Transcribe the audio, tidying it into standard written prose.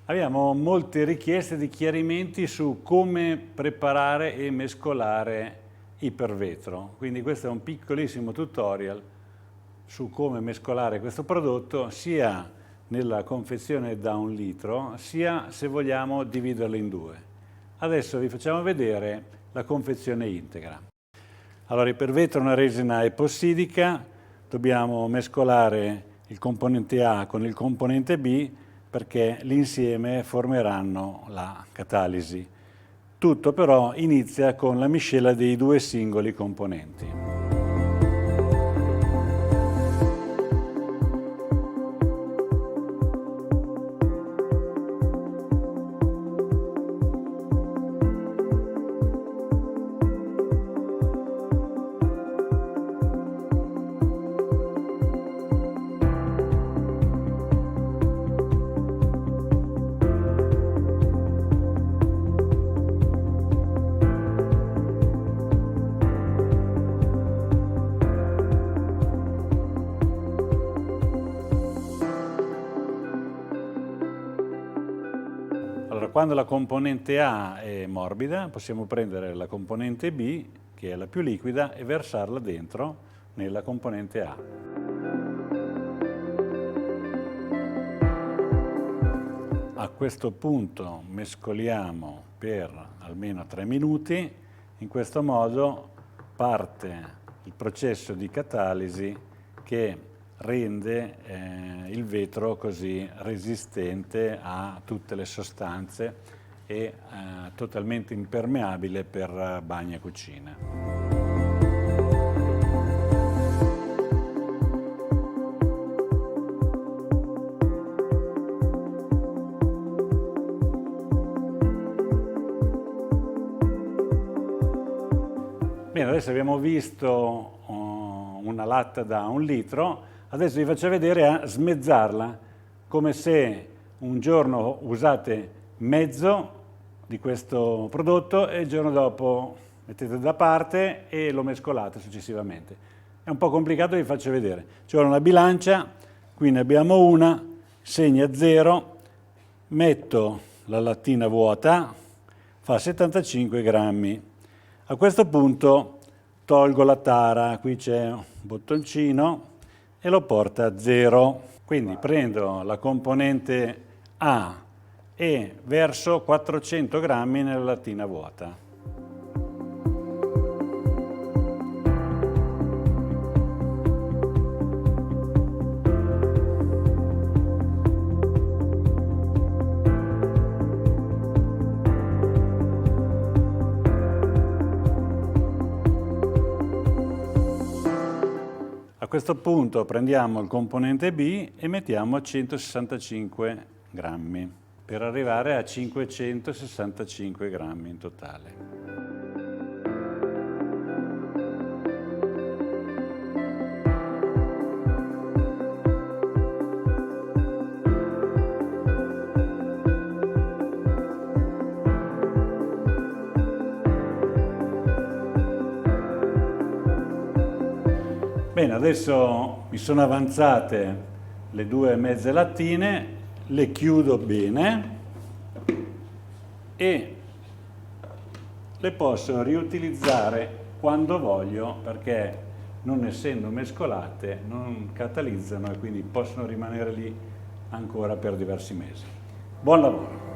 Abbiamo molte richieste di chiarimenti su come preparare e mescolare ipervetro, quindi questo è un piccolissimo tutorial su come mescolare questo prodotto sia nella confezione da 1 litro sia se vogliamo dividerlo in due. Adesso vi facciamo vedere la confezione integra. Allora, ipervetro è una resina epossidica, dobbiamo mescolare il componente A con il componente B perché l'insieme formeranno la catalisi. Tutto però inizia con la miscela dei due singoli componenti. Allora, quando la componente A è morbida, possiamo prendere la componente B, che è la più liquida, e versarla dentro nella componente A. A questo punto mescoliamo per almeno 3 minuti, in questo modo parte il processo di catalisi che rende il vetro così resistente a tutte le sostanze e totalmente impermeabile per bagni e cucine. Bene, adesso abbiamo visto una latta da 1 litro, adesso vi faccio vedere a smezzarla, come se un giorno usate mezzo di questo prodotto e il giorno dopo mettete da parte e lo mescolate successivamente. È un po' complicato, vi faccio vedere. Ci vuole una bilancia, qui ne abbiamo una, segna 0, metto la lattina vuota, fa 75 grammi. A questo punto tolgo la tara, qui c'è un bottoncino e lo porta a 0. Quindi prendo la componente A e verso 400 grammi nella lattina vuota. A questo punto prendiamo il componente B e mettiamo a 165 grammi per arrivare a 565 grammi in totale. Bene, adesso mi sono avanzate le 2 mezze lattine, le chiudo bene e le posso riutilizzare quando voglio perché non essendo mescolate non catalizzano e quindi possono rimanere lì ancora per diversi mesi. Buon lavoro!